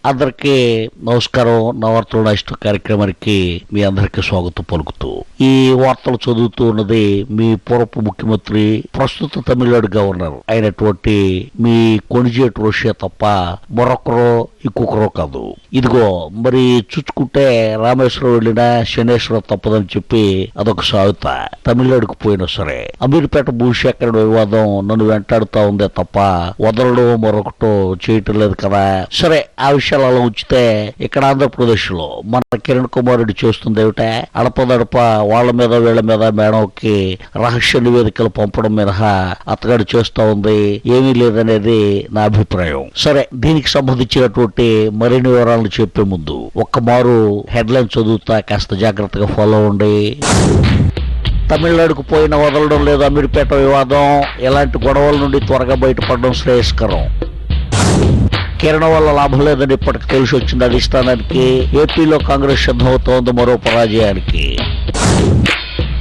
అందరికీ నమస్కారం. నా వార్తలు నా ఇష్ట కార్యక్రమానికి మీ అందరికీ స్వాగతం పలుకుతూ ఈ వార్తలు చదువుతూ ఉన్నది మీ పూర్వపు ముఖ్యమంత్రి, ప్రస్తుత తమిళనాడు గవర్నర్ అయినటువంటి మీ కొణిజేటి రోషే తప్ప మరొకరు ఇంకొకరు కాదు. ఇదిగో మరి చూసుకుంటే రామేశ్వరం వెళ్ళినా శనేశ్వరం తప్పదని చెప్పి అదొక సాగుత. తమిళనాడుకు పోయినా సరే అమీర్పేట భూసేకరణ వివాదం నన్ను వెంటాడుతా ఉందే తప్ప వదలడం మరొకటో చేయటం లేదు కదా. సరే, ఆ విషయాలు అలా ఉంచితే ఇక్కడ ఆంధ్రప్రదేశ్ లో మన కిరణ్ కుమార్ రెడ్డి చేస్తుంది ఏమిటా, అడపదడప వాళ్ళ మీద వీళ్ళ మీద మేడంకి రహస్య నివేదికలు పంపడం మినహా అతగాడు చేస్తా ఉంది ఏమీ లేదనేది నా అభిప్రాయం. సరే, దీనికి సంబంధించినటువంటి మరిన్ని వివరాలను చెప్పే ముందు ఒక్క మారు హెడ్లైన్ చదువుతా, కాస్త జాగ్రత్తగా ఫాలో అవ్వండి. తమిళనాడుకు పోయిన వదలడం లేదు అమీర్పేట వివాదం, ఎలాంటి గొడవల నుండి త్వరగా బయటపడడం శ్రేయస్కరం. కిరణం వల్ల లాభం లేదని ఇప్పటికి తెలిసి వచ్చింది అధిష్టానానికి. ఏపీలో కాంగ్రెస్ సిద్ధమవుతోంది మరో పరాజయానికి.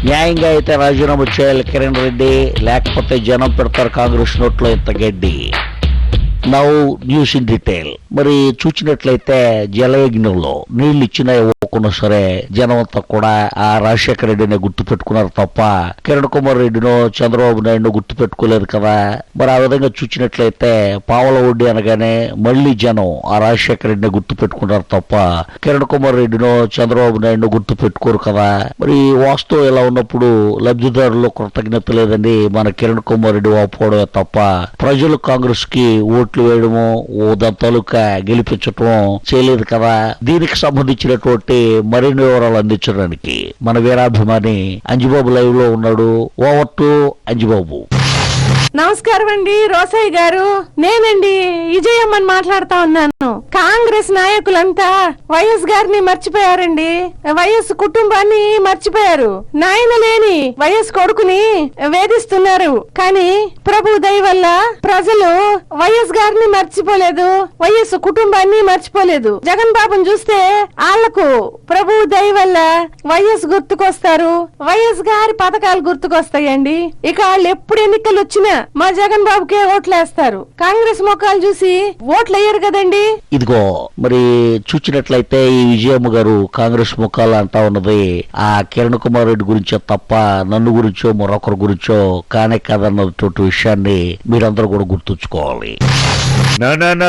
న్యాయంగా అయితే రాజీనామా చేయాలి కిరణ్ రెడ్డి, లేకపోతే జనం పెడతారు కాంగ్రెస్ నోట్లో ఇంత గడ్డి. Now news in detail. మరి చూసినట్లయితే జలయజ్ఞంలో నీళ్లు ఇచ్చినా ఇవ్వకున్నా సరే జనం అంతా కూడా ఆ రాజశేఖర రెడ్డిని గుర్తు పెట్టుకున్నారు తప్ప కిరణ్ కుమార్ రెడ్డినో చంద్రబాబు నాయుడు గుర్తు పెట్టుకోలేదు కదా. మరి ఆ విధంగా చూసినట్లయితే పావల వడ్డీ అనగానే మళ్లీ జనం ఆ రాజశేఖర రెడ్డిని గుర్తు పెట్టుకున్నారు తప్ప కిరణ్ కుమార్ రెడ్డినో చంద్రబాబు నాయుడు గుర్తు పెట్టుకోరు కదా. మరి వాస్తవం ఇలా ఉన్నప్పుడు లబ్ధిదారులు కృతజ్ఞత లేదని మన కిరణ్ కుమార్ రెడ్డి వాపోవడమే తప్ప ప్రజలు కాంగ్రెస్ కి ఓట్లు వేయడము, దాని తాలూకా గెలిపించటం చేయలేదు కదా. దీనికి సంబంధించినటువంటి మరిన్ని వివరాలు అందించడానికి మన వీరాభిమాని అంజిబాబు లైవ్ లో ఉన్నాడు. Over to Anjibabu. నమస్కారం అండి రోసయ్య గారు, నేనండి విజయమ్మని మాట్లాడుతా ఉన్నాను. కాంగ్రెస్ నాయకులంతా వైఎస్ గారిని మర్చిపోయారండి, వైఎస్ కుటుంబాన్ని మర్చిపోయారు. నాయన లేని వైఎస్ కొడుకుని వేధిస్తున్నారు. కానీ ప్రభు దయ వల్ల ప్రజలు వైఎస్ గారిని మర్చిపోలేదు, వైఎస్ కుటుంబాన్ని మర్చిపోలేదు. జగన్ బాబుని చూస్తే వాళ్లకు ప్రభు దయ వల్ల వైఎస్ గుర్తుకొస్తారు, వైఎస్ గారి పథకాలు గుర్తుకొస్తాయండి. ఇక వాళ్ళు ఎప్పుడు ఎన్నికలు వచ్చినా మా జగన్ బాబుకే ఓట్లేస్తారు. కాంగ్రెస్ మొక్కలు చూసి ఓట్లు వేయరు కదండి. ఇదిగో మరి చూసినట్లయితే ఈ విజయమ్మ గారు కాంగ్రెస్ ముఖాలు అంటా ఉన్నది ఆ కిరణ్ కుమార్ రెడ్డి గురించో తప్ప నన్ను గురించో మరొకరి గురించో కానే కాదన్నటువంటి విషయాన్ని మీరందరూ కూడా గుర్తుంచుకోవాలి.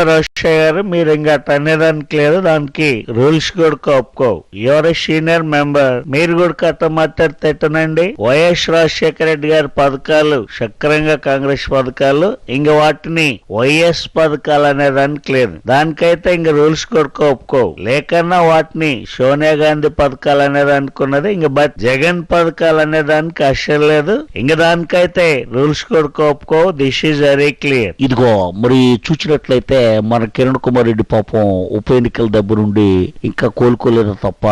రోషయ్య గారు, మీరు ఇంకా అనేదానికి లేదు, దానికి రూల్స్ కూడా ఒప్పుకో. ఎవరు సీనియర్ మెంబర్, మీరు కూడా కట్ట మాట్లాడితేనండి. వైఎస్ రాజశేఖర రెడ్డి గారి పథకాలు సక్రంగా కాంగ్రెస్ పథకాలు, ఇంక వాటిని వైఎస్ పథకాలు అనేదానికి లేదు. దానికైతే ఇంక రూల్స్ కూడా ఒప్పుకో. లేకన్నా వాటిని సోనియా గాంధీ పథకాలు అనేదానికి ఉన్నది, ఇంక బట్ జగన్ పథకాలు అనేదానికి అసలు లేదు. ఇంక దానికైతే రూల్స్ కూడా ఒప్పుకో. This is very clear. ఇదిగో మరి చూసినట్లయితే మన కిరణ్ కుమార్ రెడ్డి పాపం ఉప ఎన్నికల దెబ్బ నుండి ఇంకా కోలుకోలేదు తప్ప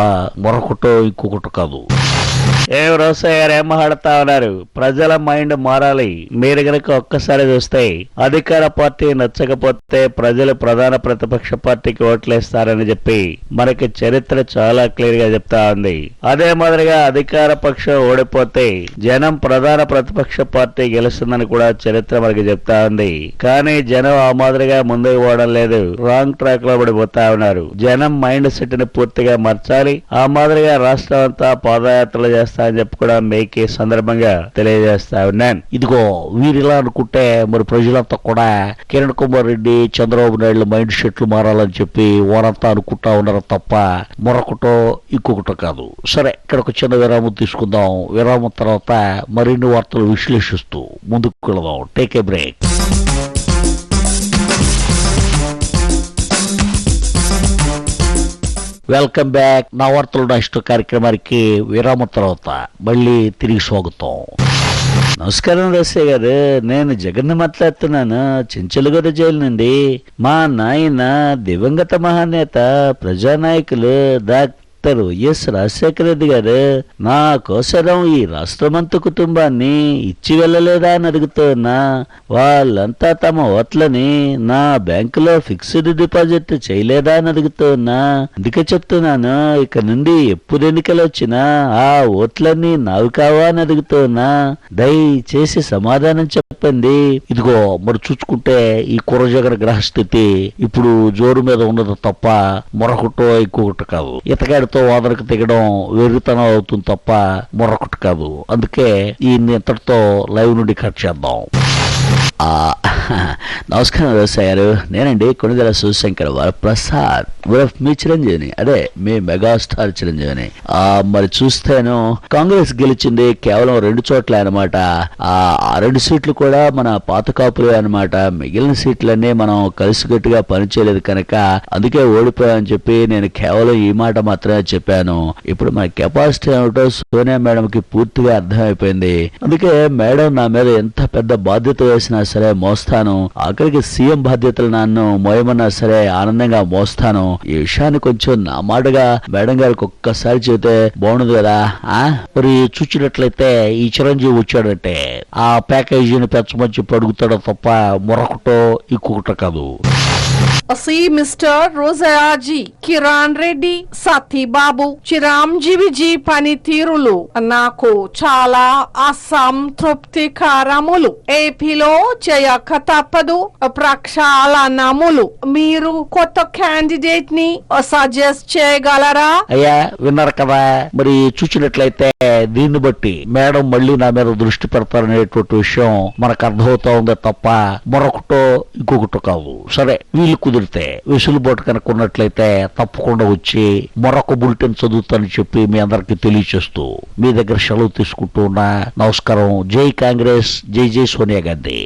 మరొకటో ఇంకొకటి కాదు. ఏం రోసయ్య గారు ఏం మాట్లాడుతా ఉన్నారు? ప్రజల మైండ్ మారాలి. మీరు గనక ఒక్కసారి చూస్తే అధికార పార్టీ నచ్చకపోతే ప్రజలు ప్రధాన ప్రతిపక్ష పార్టీకి ఓట్లేస్తారని చెప్పి మనకి చరిత్ర చాలా క్లియర్ గా చెప్తా ఉంది. అదే మాదిరిగా అధికార పక్షం ఓడిపోతే జనం ప్రధాన ప్రతిపక్ష పార్టీ గెలుస్తుందని కూడా చరిత్ర మనకి చెప్తా ఉంది. కానీ జనం ఆ మాదిరిగా ముందుకు పోవడం లేదు, రాంగ్ ట్రాక్ లో పడిపోతా ఉన్నారు. జనం మైండ్ సెట్ ని పూర్తిగా మార్చాలి. ఆ మాదిరిగా రాష్ట్రం అంతా పాదయాత్రలు చేస్తా అని చెప్పి కూడా మీకు సందర్భంగా తెలియజేస్తా ఉన్నాను. ఇదిగో వీరిలా అనుకుంటే మరి ప్రజలంతా కూడా కిరణ్ కుమార్ రెడ్డి చంద్రబాబు నాయుడు మైండ్ సెట్లు మారాలని చెప్పి వారంతా అనుకుంటా ఉన్నారు తప్ప మరొకటో ఇంకొకటో కాదు. సరే, ఇక్కడ ఒక చిన్న విరామం తీసుకుందాం. విరామం తర్వాత మరిన్ని వార్తలు విశ్లేషిస్తూ ముందుకు వెళదాం. Take a break. Welcome back. నా వార్తలు నా ఇష్ట కార్యక్రమానికి విరామం తర్వాత మళ్ళీ తిరిగి స్వాగతం. నమస్కారం రోసయ్య గారు, నేను జగన్ మాట్లాడుతున్నాను, చెంచలగూడ జైలు నుండి. మా నాయన దివంగత మహానేత ప్రజానాయకులు డాక్టర్ ఎస్ రాజశేఖర రెడ్డి గారు నా కోసరం ఈ రాష్ట్రమంత కుటుంబాన్ని ఇచ్చి వెళ్ళలేదా అని అడుగుతున్నా. వాళ్ళంతా తమ ఓట్లని నా బ్యాంకులో ఫిక్స్డ్ డిపాజిట్ చేయలేదా అని అడుగుతున్నా. అందుకే చెప్తున్నాను, ఇక నుండి ఎప్పుడు ఎన్నికలు వచ్చినా ఆ ఓట్లన్నీ నావి కావా అని అడుగుతున్నా. దయచేసి సమాధానం చెప్పండి. ఇదిగో మరి చూసుకుంటే ఈ కుర్రజగన్ గ్రహస్థితి ఇప్పుడు జోరు మీద ఉన్నది తప్ప మరొకటో ఇంకొకటి కాదు. ఇతగాడితో వాదనకు దిగడం వెర్రితనం అవుతుంది తప్ప మరొకటి కాదు. అందుకే ఈ ఇంతటితో లైవ్ నుండి కట్ చేద్దాం. నమస్కారం వ్యవసాయ గారు, నేనండి కొణిదెల శివశంకర్ వరప్రసాద్ మీ చిరంజీవిని, అదే మీ మెగాస్టార్ చిరంజీవిని. మరి చూస్తేను కాంగ్రెస్ గెలిచింది కేవలం 2 చోట్లే అనమాట. ఆ 2 సీట్లు కూడా మన పాత కాపులే అనమాట. మిగిలిన సీట్లన్నీ మనం కలిసికట్టుగా పనిచేయలేదు కనుక అందుకే ఓడిపోయామని చెప్పి నేను కేవలం ఈ మాట మాత్రమే చెప్పాను. ఇప్పుడు మన కెపాసిటీ ఏమిటో సోనియా మేడంకి పూర్తిగా అర్థమైపోయింది. అందుకే మేడం నా మీద ఎంత పెద్ద బాధ్యత వేసినా సరే మోస్తాను. ఆఖరికి సీఎం బాధ్యతలు నన్ను మోయమన్నా సరే ఆనందంగా మోస్తాను. ఈ విషయాన్ని కొంచెం నా మాటగా మేడం గారికి ఒక్కసారి చెబితే బాగుండదు కదా. మరి చూచినట్లయితే ఈ చిరంజీవి వచ్చాడంటే ఆ ప్యాకేజీని పెంచమని చెప్పి అడుగుతాడో తప్ప మరొకటో ఇంకొకటో కాదు. మిస్టర్ రోజాజీ, కిరణ్ రెడ్డి, సతీ బాబు, చిరంజీవిజీ పనితీరులు నాకు చాలా అసంతృప్తికరములు. ఏపీలో చేయక తప్పదు ప్రక్షాళనములు. మీరు కొత్త క్యాండిడేట్ ని సజెస్ట్ చేయగలరా? అయ్యా విన్నారు కదా, మరి చూసినట్లయితే దీన్ని బట్టి మేడం మళ్ళీ నా మీద దృష్టి పెడతారనేటువంటి విషయం మనకు అర్థమవుతా ఉంది తప్ప మరొకటో ఇంకొకటో కాదు. సరే, వీళ్ళు కుదిరితే వెసులుబాటు కనుక ఉన్నట్లయితే తప్పకుండా వచ్చి మరొక బులెటిన్ చదువుతానని చెప్పి మీ అందరికి తెలియచేస్తూ మీ దగ్గర సెలవు తీసుకుంటూ ఉన్నా. నమస్కారం. జై కాంగ్రెస్, జై జై సోనియా గాంధీ.